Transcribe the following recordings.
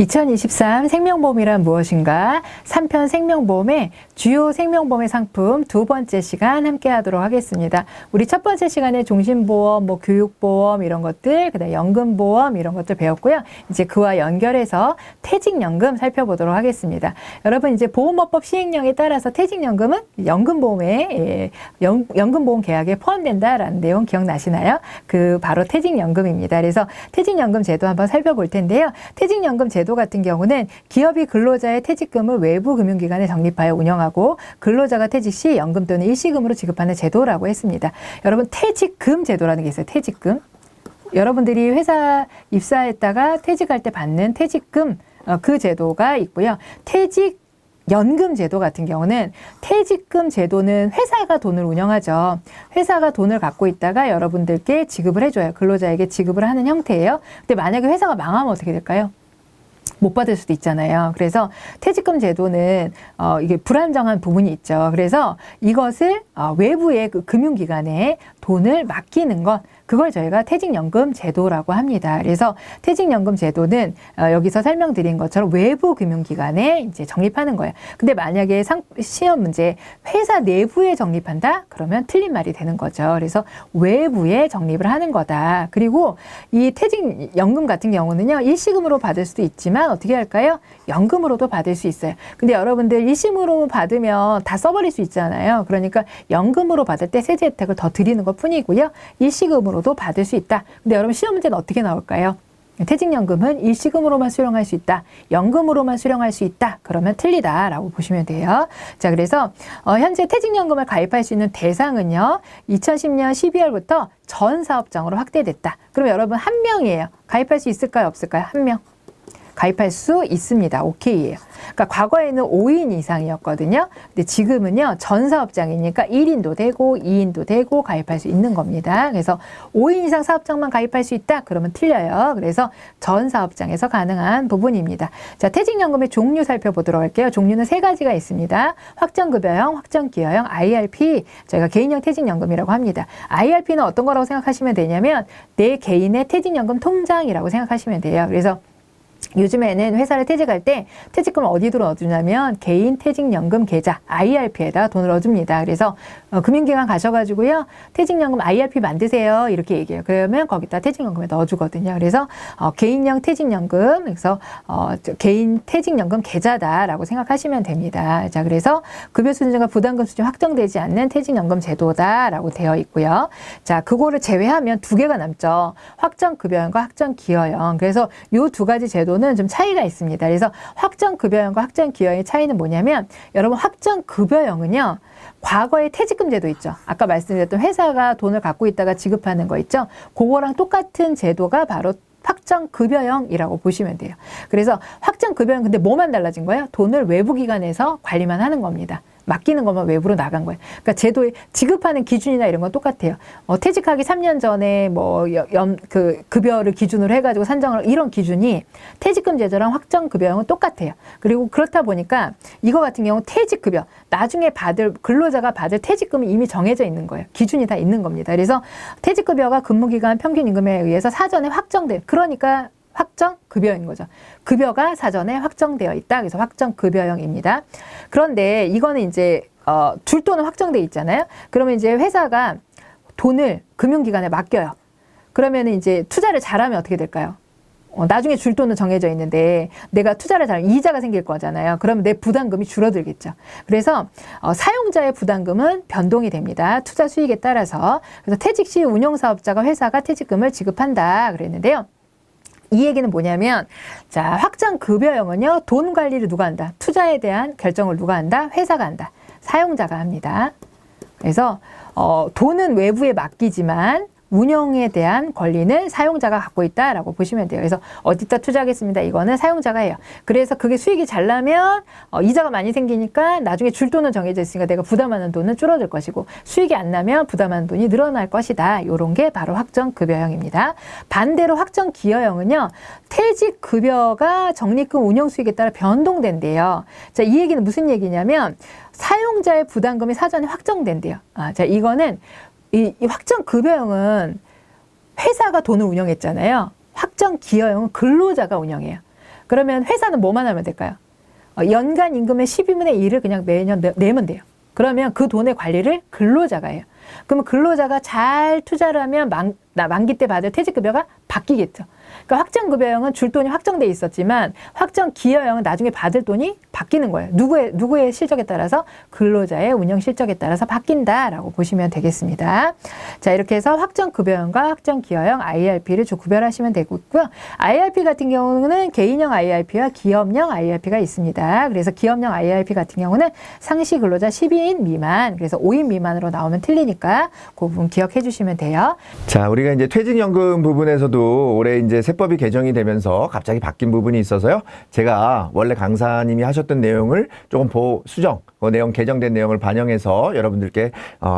2023 생명보험이란 무엇인가? 3편 생명보험의 주요 생명보험의 상품 두 번째 시간 함께 하도록 하겠습니다. 우리 첫 번째 시간에 종신보험, 교육보험 이런 것들, 그다음에 연금보험 이런 것들 배웠고요. 이제 그와 연결해서 퇴직연금 살펴보도록 하겠습니다. 여러분 이제 보험업법 시행령에 따라서 퇴직연금은 연금보험에 연금보험 계약에 포함된다라는 내용 기억나시나요? 그 바로 퇴직연금입니다. 그래서 퇴직연금 제도 한번 살펴볼 텐데요. 퇴직연금 제도 같은 경우는 기업이 근로자의 퇴직금을 외부 금융기관에 적립하여 운영하고 근로자가 퇴직 시 연금 또는 일시금으로 지급하는 제도라고 했습니다. 여러분 퇴직금 제도라는 게 있어요. 퇴직금. 여러분들이 회사 입사했다가 퇴직할 때 받는 퇴직금 그 제도가 있고요. 퇴직연금 제도 같은 경우는 퇴직금 제도는 회사가 돈을 운영하죠. 회사가 돈을 갖고 있다가 여러분들께 지급을 해줘요. 근로자에게 지급을 하는 형태예요. 근데 만약에 회사가 망하면 어떻게 될까요? 못 받을 수도 있잖아요. 그래서 퇴직금 제도는 이게 불안정한 부분이 있죠. 그래서 이것을 외부의 그 금융기관에 돈을 맡기는 것, 그걸 저희가 퇴직연금 제도라고 합니다. 그래서 퇴직연금 제도는 여기서 설명드린 것처럼 외부 금융기관에 이제 적립하는 거예요. 근데 만약에 시험 문제 회사 내부에 적립한다? 그러면 틀린 말이 되는 거죠. 그래서 외부에 적립을 하는 거다. 그리고 이 퇴직연금 같은 경우는요, 일시금으로 받을 수도 있지만 어떻게 할까요? 연금으로도 받을 수 있어요. 근데 여러분들 일시금으로 받으면 다 써버릴 수 있잖아요. 그러니까 연금으로 받을 때 세제 혜택을 더 드리는 것 뿐이고요. 일시금으로도 받을 수 있다. 근데 여러분 시험 문제는 어떻게 나올까요? 퇴직연금은 일시금으로만 수령할 수 있다. 연금으로만 수령할 수 있다. 그러면 틀리다라고 보시면 돼요. 자, 그래서 현재 퇴직연금을 가입할 수 있는 대상은요. 2010년 12월부터 전 사업장으로 확대됐다. 그럼 여러분 한 명이에요. 가입할 수 있을까요? 없을까요? 한 명. 가입할 수 있습니다. 오케이예요. 그러니까 과거에는 5인 이상이었거든요. 근데 지금은요. 전 사업장이니까 1인도 되고 2인도 되고 가입할 수 있는 겁니다. 그래서 5인 이상 사업장만 가입할 수 있다? 그러면 틀려요. 그래서 전 사업장에서 가능한 부분입니다. 자, 퇴직연금의 종류 살펴보도록 할게요. 종류는 세 가지가 있습니다. 확정급여형, 확정기여형, IRP. 저희가 개인형 퇴직연금이라고 합니다. IRP는 어떤 거라고 생각하시면 되냐면 내 개인의 퇴직연금 통장이라고 생각하시면 돼요. 그래서 요즘에는 회사를 퇴직할 때 퇴직금을 어디로 넣어주냐면 개인 퇴직연금 계좌 IRP에다 돈을 넣어줍니다. 그래서 금융기관 가셔가지고요. 퇴직연금 IRP 만드세요. 이렇게 얘기해요. 그러면 거기다 퇴직연금에 넣어주거든요. 그래서 개인형 퇴직연금, 그래서 개인 퇴직연금 계좌다라고 생각하시면 됩니다. 자, 그래서 급여 수준과 부담금 수준이 확정되지 않는 퇴직연금 제도다라고 되어 있고요. 자, 그거를 제외하면 두 개가 남죠. 확정급여형과 확정기여형. 그래서 이 두 가지 제도는 좀 차이가 있습니다. 그래서 확정급여형과 확정기여형의 차이는 뭐냐면 여러분 확정급여형은요. 과거의 퇴직금 제도 있죠. 아까 말씀드렸던 회사가 돈을 갖고 있다가 지급하는 거 있죠. 그거랑 똑같은 제도가 바로 확정급여형이라고 보시면 돼요. 그래서 확정급여형 근데 뭐만 달라진 거예요? 돈을 외부 기관에서 관리만 하는 겁니다. 맡기는 것만 외부로 나간 거예요. 그러니까 제도에 지급하는 기준이나 이런 건 똑같아요. 퇴직하기 3년 전에 급여를 기준으로 해가지고 산정을 이런 기준이 퇴직금 제도랑 확정급여형은 똑같아요. 그리고 그렇다 보니까 이거 같은 경우 퇴직급여 나중에 근로자가 받을 퇴직금이 이미 정해져 있는 거예요. 기준이 다 있는 겁니다. 그래서 퇴직급여가 근무기간 평균 임금에 의해서 사전에 확정된 그러니까 확정급여인 거죠. 급여가 사전에 확정되어 있다. 그래서 확정급여형입니다. 그런데 이거는 이제 줄 돈은 확정돼 있잖아요. 그러면 이제 회사가 돈을 금융기관에 맡겨요. 그러면 이제 투자를 잘하면 어떻게 될까요? 나중에 줄 돈은 정해져 있는데 내가 투자를 잘하면 이자가 생길 거잖아요. 그러면 내 부담금이 줄어들겠죠. 그래서 사용자의 부담금은 변동이 됩니다. 투자 수익에 따라서. 그래서 퇴직 시 운용사업자가 회사가 퇴직금을 지급한다 그랬는데요. 이 얘기는 뭐냐면 자 확정급여형은요. 돈 관리를 누가 한다? 투자에 대한 결정을 누가 한다? 회사가 한다. 사용자가 합니다. 그래서 돈은 외부에 맡기지만 운영에 대한 권리는 사용자가 갖고 있다라고 보시면 돼요. 그래서 어디다 투자하겠습니다. 이거는 사용자가 해요. 그래서 그게 수익이 잘 나면 이자가 많이 생기니까 나중에 줄 돈은 정해져 있으니까 내가 부담하는 돈은 줄어들 것이고 수익이 안 나면 부담하는 돈이 늘어날 것이다. 이런 게 바로 확정급여형입니다. 반대로 확정기여형은요. 퇴직급여가 적립금 운영수익에 따라 변동된대요. 자, 이 얘기는 무슨 얘기냐면 사용자의 부담금이 사전에 확정된대요. 자, 이거는 이 확정급여형은 회사가 돈을 운영했잖아요. 확정기여형은 근로자가 운영해요. 그러면 회사는 뭐만 하면 될까요? 연간 임금의 12분의 1을 그냥 매년 내면 돼요. 그러면 그 돈의 관리를 근로자가 해요. 그러면 근로자가 잘 투자를 하면 만기 때 받을 퇴직급여가 바뀌겠죠. 그러니까 확정급여형은 줄 돈이 확정돼 있었지만 확정기여형은 나중에 받을 돈이 바뀌는 거예요. 누구의 실적에 따라서? 근로자의 운영 실적에 따라서 바뀐다라고 보시면 되겠습니다. 자, 이렇게 해서 확정급여형과 확정기여형 IRP를 좀 구별하시면 되고요. IRP 같은 경우는 개인형 IRP와 기업형 IRP가 있습니다. 그래서 기업형 IRP 같은 경우는 상시 근로자 12인 미만, 그래서 5인 미만으로 나오면 틀리니까 그 부분 기억해 주시면 돼요. 자, 우리가 이제 퇴직연금 부분에서도 올해 이제 세법이 개정이 되면서 갑자기 바뀐 부분이 있어서요. 제가 원래 강사님이 하셨던 내용을 조금 수정, 그 내용 개정된 내용을 반영해서 여러분들께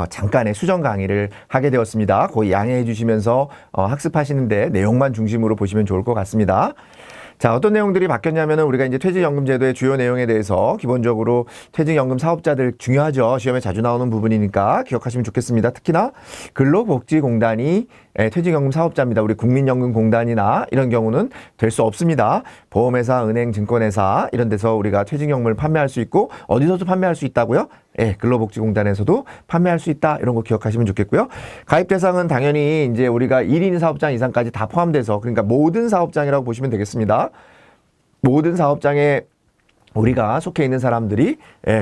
잠깐의 수정 강의를 하게 되었습니다. 거의 양해해 주시면서 학습하시는데 내용만 중심으로 보시면 좋을 것 같습니다. 자, 어떤 내용들이 바뀌었냐면은 우리가 이제 퇴직연금 제도의 주요 내용에 대해서 기본적으로 퇴직연금 사업자들 중요하죠. 시험에 자주 나오는 부분이니까 기억하시면 좋겠습니다. 특히나 근로복지공단이 퇴직연금 사업자입니다. 우리 국민연금공단이나 이런 경우는 될 수 없습니다. 보험회사, 은행, 증권회사 이런 데서 우리가 퇴직연금을 판매할 수 있고 어디서도 판매할 수 있다고요? 예, 근로복지공단에서도 판매할 수 있다. 이런 거 기억하시면 좋겠고요. 가입 대상은 당연히 이제 우리가 1인 사업장 이상까지 다 포함돼서 그러니까 모든 사업장이라고 보시면 되겠습니다. 모든 사업장에 우리가 속해 있는 사람들이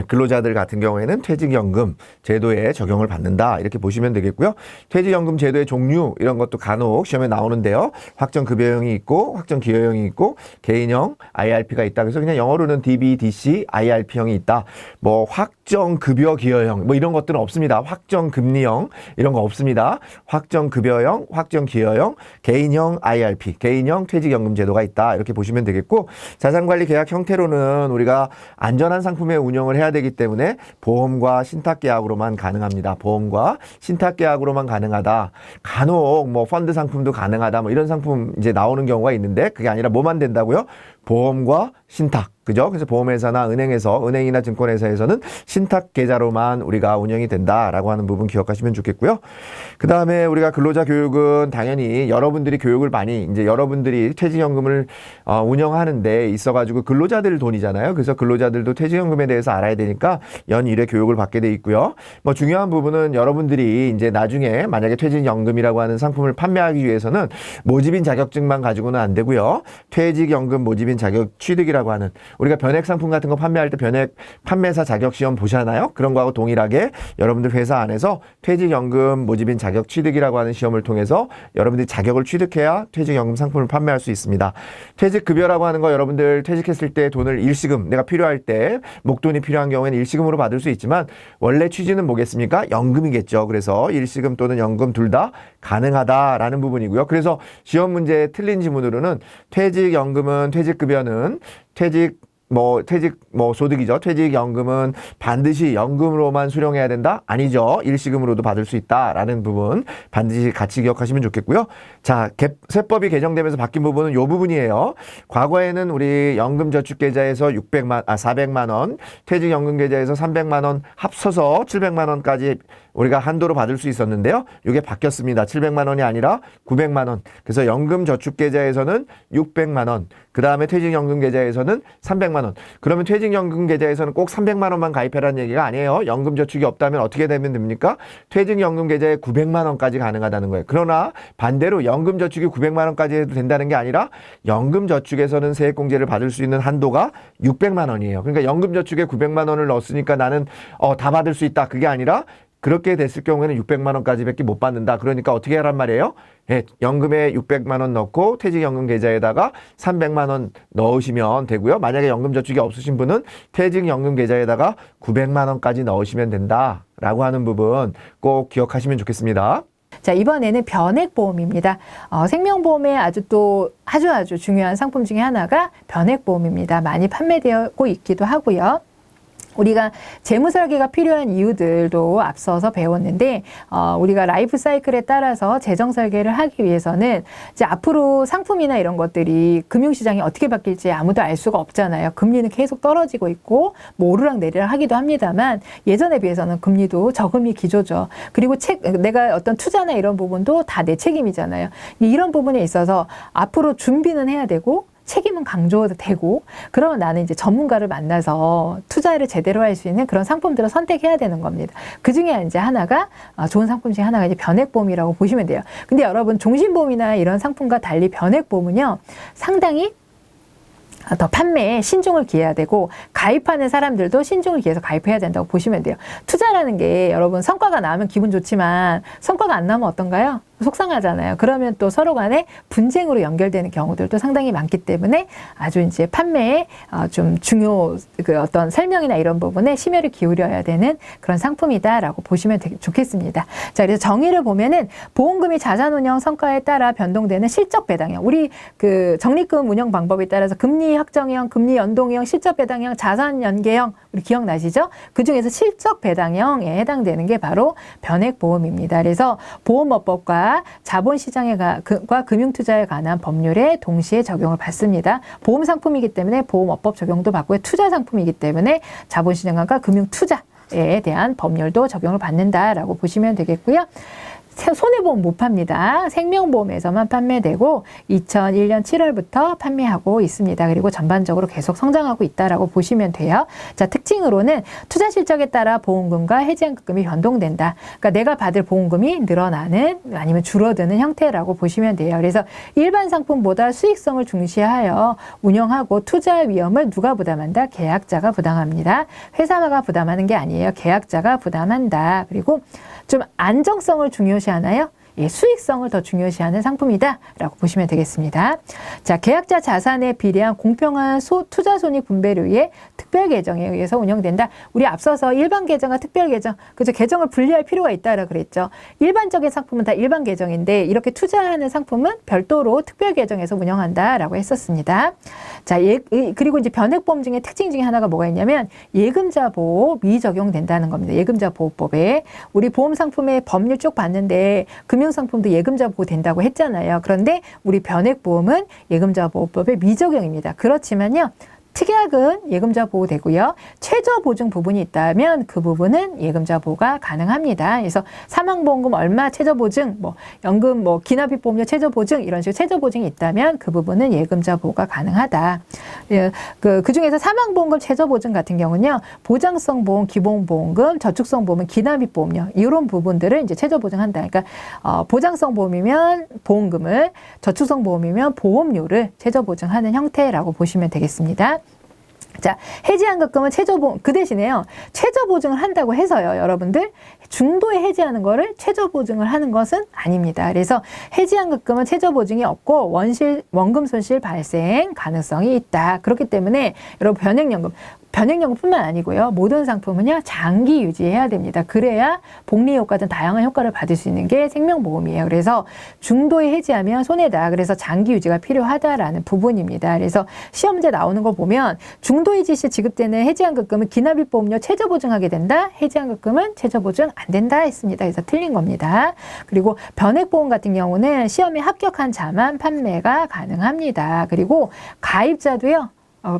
근로자들 같은 경우에는 퇴직연금 제도에 적용을 받는다 이렇게 보시면 되겠고요. 퇴직연금 제도의 종류 이런 것도 간혹 시험에 나오는데요. 확정급여형이 있고 확정기여형이 있고 개인형 IRP가 있다. 그래서 그냥 영어로는 DB, DC, IRP형이 있다. 뭐 확정급여기여형 뭐 이런 것들은 없습니다. 확정금리형 이런 거 없습니다. 확정급여형, 확정기여형, 개인형 IRP, 개인형 퇴직연금 제도가 있다. 이렇게 보시면 되겠고 자산관리 계약 형태로는 우리가 안전한 상품의 운영을 해야 되기 때문에 보험과 신탁계약으로만 가능합니다. 보험과 신탁계약으로만 가능하다. 간혹 뭐 펀드 상품도 가능하다. 뭐 이런 상품 이제 나오는 경우가 있는데 그게 아니라 뭐만 된다고요? 보험과 신탁. 그죠? 그래서 보험회사나 은행이나 증권회사에서는 신탁 계좌로만 우리가 운영이 된다라고 하는 부분 기억하시면 좋겠고요. 그 다음에 우리가 근로자 교육은 당연히 여러분들이 교육을 많이 이제 여러분들이 퇴직연금을 운영하는 데 있어가지고 근로자들 돈이잖아요. 그래서 근로자들도 퇴직연금에 대해서 알아야 되니까 연 1회 교육을 받게 돼 있고요. 뭐 중요한 부분은 여러분들이 이제 나중에 만약에 퇴직연금이라고 하는 상품을 판매하기 위해서는 모집인 자격증만 가지고는 안 되고요. 퇴직연금 모집인 자격 취득이라고 하는 우리가 변액 상품 같은 거 판매할 때 변액 판매사 자격 시험 보잖아요. 그런 거하고 동일하게 여러분들 회사 안에서 퇴직연금 모집인 자격 취득이라고 하는 시험을 통해서 여러분들이 자격을 취득해야 퇴직연금 상품을 판매할 수 있습니다. 퇴직급여라고 하는 거 여러분들 퇴직했을 때 돈을 일시금 내가 필요할 때 목돈이 필요한 경우에는 일시금으로 받을 수 있지만 원래 취지는 뭐겠습니까? 연금이겠죠. 그래서 일시금 또는 연금 둘 다 가능하다라는 부분이고요. 그래서 시험 문제에 틀린 지문으로는 퇴직연금은 퇴직급여는 퇴직 소득이죠. 퇴직연금은 반드시 연금으로만 수령해야 된다? 아니죠. 일시금으로도 받을 수 있다라는 부분 반드시 같이 기억하시면 좋겠고요. 자, 세법이 개정되면서 바뀐 부분은 이 부분이에요. 과거에는 우리 연금저축계좌에서 400만 원, 퇴직연금계좌에서 300만 원 합쳐서 700만 원까지 우리가 한도로 받을 수 있었는데요. 이게 바뀌었습니다. 700만 원이 아니라 900만 원. 그래서 연금저축계좌에서는 600만 원. 그 다음에 퇴직연금계좌에서는 300만 원. 그러면 퇴직연금계좌에서는 꼭 300만 원만 가입해라는 얘기가 아니에요. 연금저축이 없다면 어떻게 되면 됩니까? 퇴직연금계좌에 900만 원까지 가능하다는 거예요. 그러나 반대로 연금저축이 900만 원까지 해도 된다는 게 아니라 연금저축에서는 세액공제를 받을 수 있는 한도가 600만 원이에요. 그러니까 연금저축에 900만 원을 넣었으니까 나는 다 받을 수 있다. 그게 아니라 그렇게 됐을 경우에는 600만 원까지밖에 못 받는다. 그러니까 어떻게 하란 말이에요? 예, 연금에 600만 원 넣고 퇴직연금 계좌에다가 300만 원 넣으시면 되고요. 만약에 연금저축이 없으신 분은 퇴직연금 계좌에다가 900만 원까지 넣으시면 된다라고 하는 부분 꼭 기억하시면 좋겠습니다. 자, 이번에는 변액보험입니다. 생명보험의 아주 중요한 상품 중에 하나가 변액보험입니다. 많이 판매되고 있기도 하고요. 우리가 재무설계가 필요한 이유들도 앞서서 배웠는데 우리가 라이프 사이클에 따라서 재정설계를 하기 위해서는 이제 앞으로 상품이나 이런 것들이 금융시장이 어떻게 바뀔지 아무도 알 수가 없잖아요. 금리는 계속 떨어지고 있고 뭐 오르락 내리락 하기도 합니다만 예전에 비해서는 금리도 저금리 기조죠. 그리고 내가 어떤 투자나 이런 부분도 다 내 책임이잖아요. 이런 부분에 있어서 앞으로 준비는 해야 되고 책임은 강조되고, 그러면 나는 이제 전문가를 만나서 투자를 제대로 할 수 있는 그런 상품들을 선택해야 되는 겁니다. 그 중에 이제 하나가, 좋은 상품 중에 하나가 이제 변액보험이라고 보시면 돼요. 근데 여러분, 종신보험이나 이런 상품과 달리 변액보험은요, 상당히 더 판매에 신중을 기해야 되고, 가입하는 사람들도 신중을 기해서 가입해야 된다고 보시면 돼요. 투자라는 게 여러분, 성과가 나면 기분 좋지만 성과가 안 나면 어떤가요? 속상하잖아요. 그러면 또 서로 간에 분쟁으로 연결되는 경우들도 상당히 많기 때문에 아주 이제 판매에 좀 그 어떤 설명이나 이런 부분에 심혈을 기울여야 되는 그런 상품이다라고 보시면 되게 좋겠습니다. 자, 그래서 정의를 보면은 보험금이 자산운용 성과에 따라 변동되는 실적 배당형. 우리 그 적립금 운영 방법에 따라서 금리 확정형, 금리 연동형, 실적 배당형, 자산 연계형, 우리 기억나시죠? 그 중에서 실적 배당형에 해당되는 게 바로 변액보험입니다. 그래서 보험업법과 자본시장과 금융투자에 관한 법률에 동시에 적용을 받습니다. 보험상품이기 때문에 보험업법 적용도 받고요. 투자상품이기 때문에 자본시장과 금융투자에 대한 법률도 적용을 받는다라고 보시면 되겠고요. 손해보험 못 팝니다. 생명보험에서만 판매되고 2001년 7월부터 판매하고 있습니다. 그리고 전반적으로 계속 성장하고 있다라고 보시면 돼요. 자, 특징으로는 투자 실적에 따라 보험금과 해지환급금이 변동된다. 그러니까 내가 받을 보험금이 늘어나는 아니면 줄어드는 형태라고 보시면 돼요. 그래서 일반 상품보다 수익성을 중시하여 운영하고 투자 위험을 누가 부담한다? 계약자가 부담합니다. 회사가 부담하는 게 아니에요. 계약자가 부담한다. 그리고 좀 안정성을 중요시하나요? 예, 수익성을 더 중요시하는 상품이다라고 보시면 되겠습니다. 자, 계약자 자산에 비례한 공평한 투자 손익 분배를 위해 특별 계정에 의해서 운영된다. 우리 앞서서 일반 계정과 특별 계정, 그죠? 계정을 분리할 필요가 있다라고 그랬죠. 일반적인 상품은 다 일반 계정인데 이렇게 투자하는 상품은 별도로 특별 계정에서 운영한다라고 했었습니다. 자, 그리고 이제 변액보험 중에 특징 중에 하나가 뭐가 있냐면 예금자 보호 미적용된다는 겁니다. 예금자 보호법에 우리 보험 상품의 법률 쭉 봤는데 금융상품도 예금자 보호 된다고 했잖아요. 그런데 우리 변액보험은 예금자 보호법에 미적용입니다. 그렇지만요, 특약은 예금자 보호되고요. 최저 보증 부분이 있다면 그 부분은 예금자 보호가 가능합니다. 그래서 사망보험금 얼마 최저 보증, 연금, 기납입 보험료 최저 보증 이런 식으로 최저 보증이 있다면 그 부분은 예금자 보호가 가능하다. 예, 그 중에서 사망보험금 최저 보증 같은 경우는요, 보장성 보험, 기본보험금, 저축성 보험은 기납입 보험료 이런 부분들을 이제 최저 보증한다. 그러니까 보장성 보험이면 보험금을, 저축성 보험이면 보험료를 최저 보증하는 형태라고 보시면 되겠습니다. 자, 해지환급금은 최저보험, 그 대신에요, 최저보증을 한다고 해서요, 여러분들, 중도에 해지하는 거를 최저보증을 하는 것은 아닙니다. 그래서 해지환급금은 최저보증이 없고 원금 손실 발생 가능성이 있다. 그렇기 때문에 여러분 변액연금뿐만 아니고요, 모든 상품은요, 장기 유지해야 됩니다. 그래야 복리 효과 등 다양한 효과를 받을 수 있는 게 생명보험이에요. 그래서 중도에 해지하면 손해다. 그래서 장기 유지가 필요하다라는 부분입니다. 그래서 시험 문제 나오는 거 보면 중도 해지 시 지급되는 해지환급금은 기납입 보험료 최저 보증하게 된다. 해지환급금은 최저 보증 안 된다 했습니다. 그래서 틀린 겁니다. 그리고 변액보험 같은 경우는 시험에 합격한 자만 판매가 가능합니다. 그리고 가입자도요,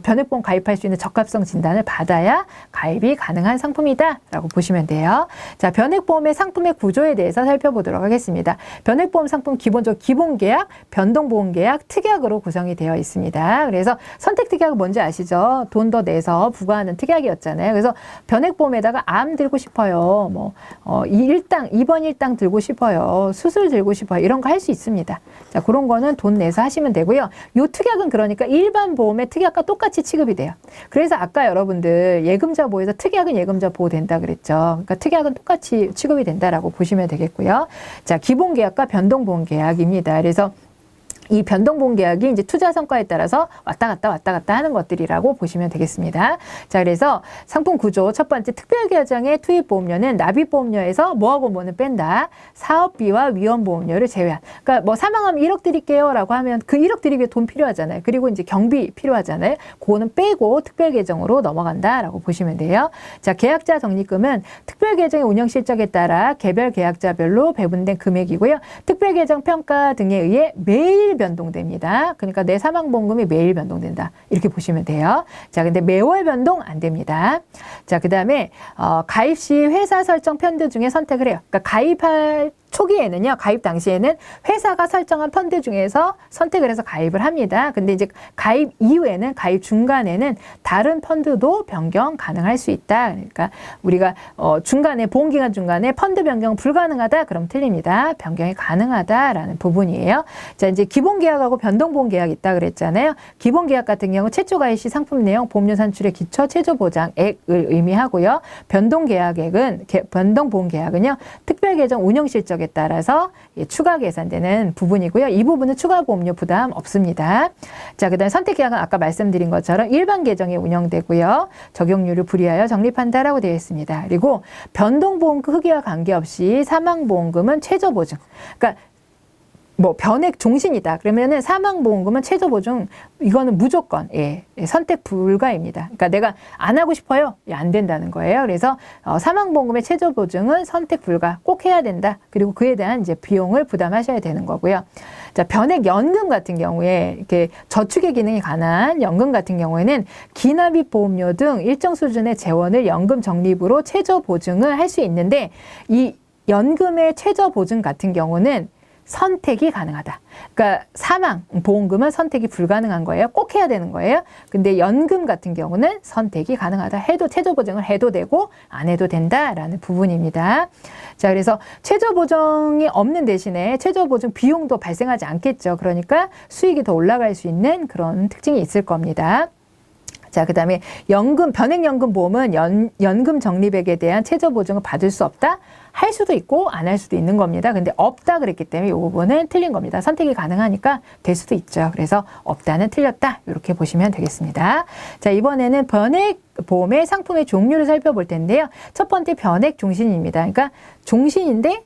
변액보험 가입할 수 있는 적합성 진단을 받아야 가입이 가능한 상품이다 라고 보시면 돼요. 자, 변액보험의 상품의 구조에 대해서 살펴보도록 하겠습니다. 변액보험 상품 기본적으로 기본계약, 변동보험계약, 특약으로 구성이 되어 있습니다. 그래서 선택특약은 뭔지 아시죠? 돈 더 내서 부과하는 특약이었잖아요. 그래서 변액보험에다가 암 들고 싶어요. 2번 일당 들고 싶어요. 수술 들고 싶어요. 이런 거 할 수 있습니다. 자, 그런 거는 돈 내서 하시면 되고요. 요 특약은 그러니까 일반 보험의 특약과 똑같이 취급이 돼요. 그래서 아까 여러분들 예금자 보호에서 특약은 예금자 보호 된다 그랬죠. 그러니까 특약은 똑같이 취급이 된다라고 보시면 되겠고요. 자, 기본계약과 변동보험계약입니다. 그래서 이 변동보험 계약이 이제 투자 성과에 따라서 왔다 갔다 하는 것들이라고 보시면 되겠습니다. 자, 그래서 상품 구조 첫 번째 특별계정의 투입보험료는 납입보험료에서 뭐하고 뭐는 뺀다. 사업비와 위험보험료를 제외한. 그러니까 사망하면 1억 드릴게요 라고 하면 그 1억 드리기 위해 돈 필요하잖아요. 그리고 이제 경비 필요하잖아요. 그거는 빼고 특별계정으로 넘어간다라고 보시면 돼요. 자, 계약자 적립금은 특별계정의 운영실적에 따라 개별 계약자별로 배분된 금액이고요. 특별계정 평가 등에 의해 매일 변동됩니다. 그러니까 내 사망보험금이 매일 변동된다. 이렇게 보시면 돼요. 자, 근데 매월 변동 안 됩니다. 자, 그 다음에 가입 시 회사 설정 편두 중에 선택을 해요. 그러니까 가입할 초기에는요, 가입 당시에는 회사가 설정한 펀드 중에서 선택을 해서 가입을 합니다. 근데 이제 가입 이후에는, 가입 중간에는 다른 펀드도 변경 가능할 수 있다. 그러니까 우리가 중간에, 보험기간 중간에 펀드 변경 불가능하다? 그럼 틀립니다. 변경이 가능하다라는 부분이에요. 자, 이제 기본계약하고 변동보험계약이 있다 그랬잖아요. 기본계약 같은 경우 최초 가입 시 상품 내용, 보험료 산출의 기초 최저 보장액을 의미하고요. 변동보험계약은요, 특별계정 운영 실적에 따라서 추가 계산되는 부분이고요. 이 부분은 추가 보험료 부담 없습니다. 자, 그다음 선택계약은 아까 말씀드린 것처럼 일반 계정에 운영되고요. 적용률을 불이하여 적립한다라고 되어 있습니다. 그리고 변동보험금 흑의와 관계없이 사망보험금은 최저보증. 그러니까 뭐 변액 종신이다. 그러면은 사망보험금은 최저보증, 이거는 무조건 선택 불가입니다. 그러니까 내가 안 하고 싶어요, 안 된다는 거예요. 그래서 사망보험금의 최저보증은 선택 불가, 꼭 해야 된다. 그리고 그에 대한 이제 비용을 부담하셔야 되는 거고요. 자, 변액연금 같은 경우에 이렇게 저축의 기능이 가능한 연금 같은 경우에는 기납입 보험료 등 일정 수준의 재원을 연금 적립으로 최저보증을 할 수 있는데, 이 연금의 최저보증 같은 경우는 선택이 가능하다. 그러니까 사망 보험금은 선택이 불가능한 거예요. 꼭 해야 되는 거예요. 근데 연금 같은 경우는 선택이 가능하다. 해도 최저 보증을 해도 되고 안 해도 된다라는 부분입니다. 자, 그래서 최저 보증이 없는 대신에 최저 보증 비용도 발생하지 않겠죠. 그러니까 수익이 더 올라갈 수 있는 그런 특징이 있을 겁니다. 자, 그 다음에 연금, 변액연금 보험은 연금 적립액에 대한 최저 보증을 받을 수 없다? 할 수도 있고 안 할 수도 있는 겁니다. 근데 없다 그랬기 때문에 이 부분은 틀린 겁니다. 선택이 가능하니까 될 수도 있죠. 그래서 없다는 틀렸다. 이렇게 보시면 되겠습니다. 자, 이번에는 변액 보험의 상품의 종류를 살펴볼 텐데요. 첫 번째 변액 종신입니다. 그러니까 종신인데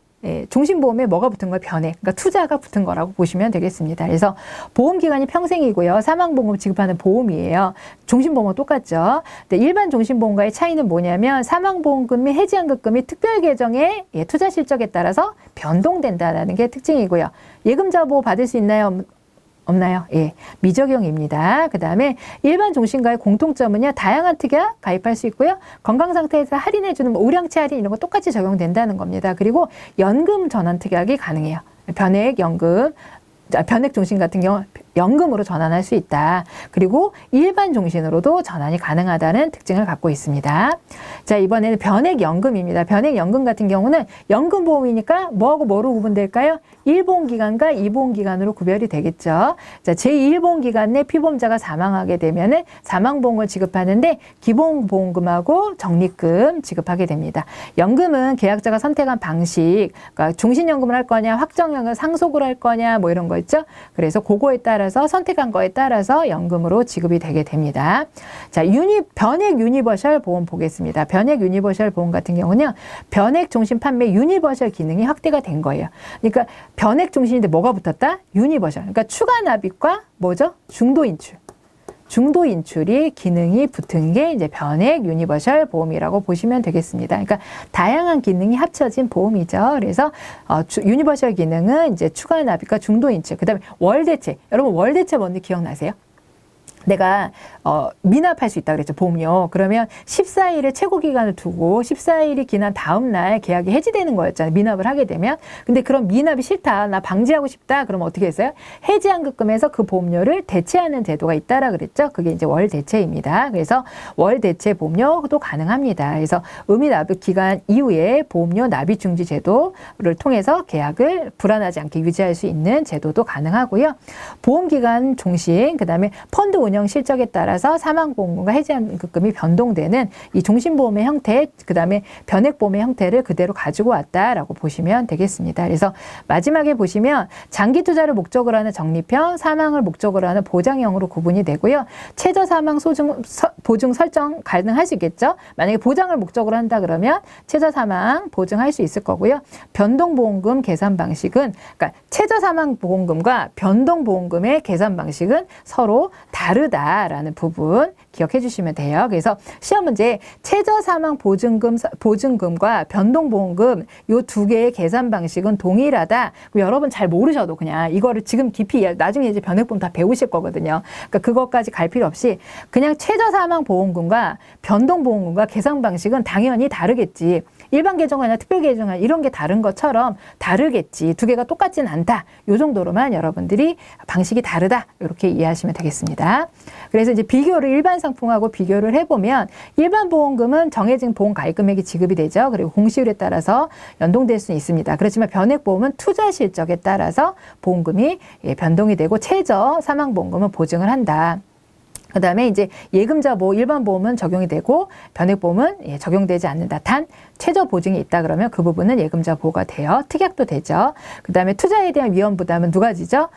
종신보험에 뭐가 붙은 거예요? 변액. 그러니까 투자가 붙은 거라고 보시면 되겠습니다. 그래서 보험기간이 평생이고요. 사망보험을 지급하는 보험이에요. 종신보험은 똑같죠. 근데 일반 종신보험과의 차이는 뭐냐면 사망보험금 및 해지환급금이 특별계정의 투자 실적에 따라서 변동된다는 게 특징이고요. 예금자 보호 받을 수 있나요? 없나요? 예, 미적용입니다. 그 다음에 일반 종신과의 공통점은요, 다양한 특약 가입할 수 있고요. 건강 상태에서 할인해주는 우량치 할인 이런 거 똑같이 적용된다는 겁니다. 그리고 연금 전환 특약이 가능해요. 변액 연금, 변액 종신 같은 경우 연금으로 전환할 수 있다. 그리고 일반 종신으로도 전환이 가능하다는 특징을 갖고 있습니다. 자, 이번에는 변액연금입니다. 변액연금 같은 경우는 연금보험이니까 뭐하고 뭐로 구분될까요? 1보험기간과 2보험기간으로 구별이 되겠죠. 자, 제1보험기간 내 피보험자가 사망하게 되면은 사망보험을 지급하는데 기본보험금하고 적립금 지급하게 됩니다. 연금은 계약자가 선택한 방식, 그러니까 종신연금을 할 거냐, 확정연금 상속을 할 거냐, 뭐 이런 거 있죠. 그래서 그거에 따라서 선택한 거에 따라서 연금으로 지급이 되게 됩니다. 자, 변액 유니버셜 보험 보겠습니다. 변액 유니버셜 보험 같은 경우는 변액 종신 판매 유니버셜 기능이 확대가 된 거예요. 그러니까 변액 종신인데 뭐가 붙었다? 유니버셜. 그러니까 추가 납입과 뭐죠? 중도 인출. 중도 인출이 기능이 붙은 게 이제 변액 유니버셜 보험이라고 보시면 되겠습니다. 그러니까 다양한 기능이 합쳐진 보험이죠. 그래서 유니버셜 기능은 이제 추가 납입과 중도 인출, 그다음에 월대체. 여러분 월대체 뭔지 기억나세요? 내가 미납할 수 있다 그랬죠, 보험료. 그러면 14일의 최고 기간을 두고 14일이 지난 다음 날 계약이 해지되는 거였잖아요, 미납을 하게 되면. 근데 그럼 미납이 싫다, 나 방지하고 싶다, 그러면 어떻게 했어요? 해지환급금에서 그 보험료를 대체하는 제도가 있다라 그랬죠. 그게 이제 월대체입니다. 그래서 월대체 보험료도 가능합니다. 그래서 의미 납입 기간 이후에 보험료 납입 중지 제도를 통해서 계약을 불안하지 않게 유지할 수 있는 제도도 가능하고요. 보험기간 종신, 그다음에 펀드 운영 실적에 따라서 사망보험금과 해지환급금이 변동되는 이 종신보험의 형태, 그다음에 변액보험의 형태를 그대로 가지고 왔다라고 보시면 되겠습니다. 그래서 마지막에 보시면 장기 투자를 목적으로 하는 적립형, 사망을 목적으로 하는 보장형으로 구분이 되고요. 최저 사망 보증 설정 가능할 수 있겠죠. 만약에 보장을 목적으로 한다 그러면 최저 사망 보증할 수 있을 거고요. 변동보험금 계산 방식은, 그러니까 최저 사망 보험금과 변동보험금의 계산 방식은 서로 다르다라는 부분 기억해 주시면 돼요. 그래서 시험 문제 최저사망 보증금과 변동보험금 요 두 개의 계산 방식은 동일하다. 여러분 잘 모르셔도 그냥 이거를 지금 깊이 나중에 이제 변액보험 다 배우실 거거든요. 그러니까 그것까지 갈 필요 없이 그냥 최저사망보험금과 변동보험금과 계산 방식은 당연히 다르겠지. 일반 계정이나 특별 계정이나 이런 게 다른 것처럼 다르겠지. 두 개가 똑같진 않다. 요 정도로만 여러분들이 방식이 다르다. 이렇게 이해하시면 되겠습니다. 그래서 이제 비교를 일반 상품하고 비교를 해보면 일반 보험금은 정해진 보험 가입 금액이 지급이 되죠. 그리고 공시율에 따라서 연동될 수 있습니다. 그렇지만 변액보험은 투자 실적에 따라서 보험금이 변동이 되고 최저 사망보험금은 보증을 한다. 그 다음에 이제 예금자 보호 일반 보험은 적용이 되고 변액보험은 적용되지 않는다. 단 최저 보증이 있다 그러면 그 부분은 예금자 보호가 돼요. 특약도 되죠. 그 다음에 투자에 대한 위험 부담은 누가 지죠?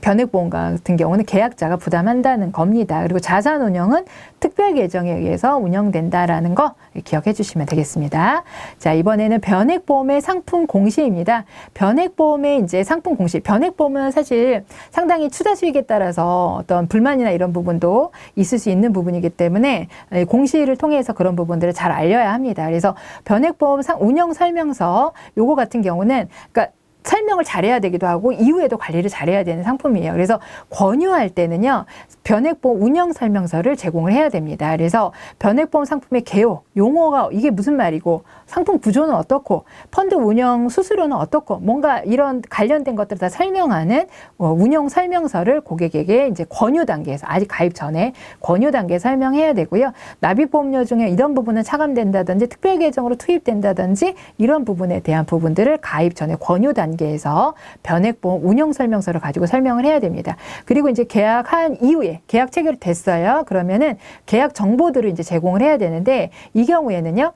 변액보험 같은 경우는 계약자가 부담한다는 겁니다. 그리고 자산운용은 특별 계정에 의해서 운영된다라는 거 기억해 주시면 되겠습니다. 자, 이번에는 변액보험의 상품 공시입니다. 변액보험의 이제 상품 공시. 변액보험은 사실 상당히 투자 수익에 따라서 어떤 불만이나 이런 부분도 있을 수 있는 부분이기 때문에 공시를 통해서 그런 부분들을 잘 알려야 합니다. 그래서 변액보험 운영 설명서 요거 같은 경우는 그러니까 설명을 잘해야 되기도 하고 이후에도 관리를 잘해야 되는 상품이에요. 그래서 권유할 때는요. 변액보험 운영 설명서를 제공을 해야 됩니다. 그래서 변액보험 상품의 개요, 용어가 이게 무슨 말이고 상품 구조는 어떻고 펀드 운영 수수료는 어떻고 뭔가 이런 관련된 것들을 다 설명하는 운영 설명서를 고객에게 이제 권유 단계에서 아직 가입 전에 권유 단계에 설명해야 되고요. 납입보험료 중에 이런 부분은 차감된다든지 특별 계정으로 투입된다든지 이런 부분에 대한 부분들을 가입 전에 권유 단계에서 변액보험 운영 설명서를 가지고 설명을 해야 됩니다. 그리고 이제 계약한 이후에 계약 체결이 됐어요. 그러면은 계약 정보들을 이제 제공을 해야 되는데 이 경우에는요.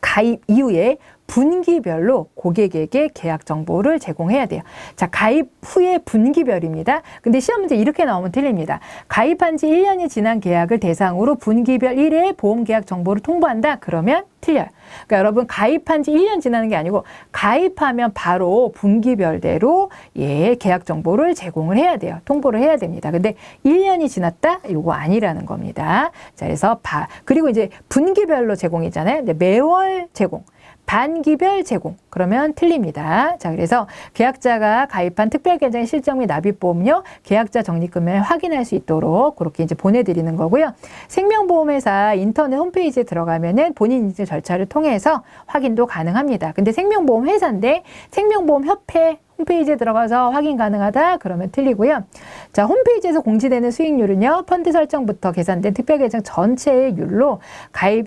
가입 이후에 분기별로 고객에게 계약 정보를 제공해야 돼요. 자, 가입 후에 분기별입니다. 근데 시험 문제 이렇게 나오면 틀립니다. 가입한 지 1년이 지난 계약을 대상으로 분기별 1회 보험 계약 정보를 통보한다. 그러면 틀려요. 그러니까 여러분 가입한 지 1년 지나는 게 아니고 가입하면 바로 분기별대로 계약 정보를 제공을 해야 돼요. 통보를 해야 됩니다. 근데 1년이 지났다? 이거 아니라는 겁니다. 자, 그래서 그리고 이제 분기별로 제공이잖아요. 근데 매월 제공. 반기별 제공. 그러면 틀립니다. 자, 그래서 계약자가 가입한 특별계정의 실적 및 납입보험료, 계약자 적립금을 확인할 수 있도록 그렇게 이제 보내드리는 거고요. 생명보험회사 인터넷 홈페이지에 들어가면은 본인 인증 절차를 통해서 확인도 가능합니다. 근데 생명보험 회사인데 생명보험협회 홈페이지에 들어가서 확인 가능하다? 그러면 틀리고요. 자, 홈페이지에서 공지되는 수익률은요. 펀드 설정부터 계산된 특별계정 전체의 율로 가입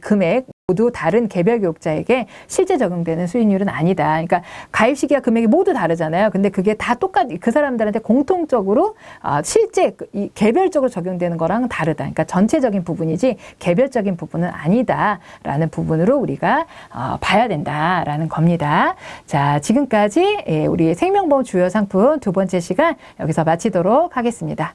금액 모두 다른 개별 교육자에게 실제 적용되는 수익률은 아니다. 그러니까 가입 시기와 금액이 모두 다르잖아요. 근데 그게 다 똑같이 그 사람들한테 공통적으로 실제 개별적으로 적용되는 거랑 다르다. 그러니까 전체적인 부분이지 개별적인 부분은 아니다라는 부분으로 우리가 봐야 된다라는 겁니다. 자, 지금까지 우리 생명보험 주요 상품 두 번째 시간 여기서 마치도록 하겠습니다.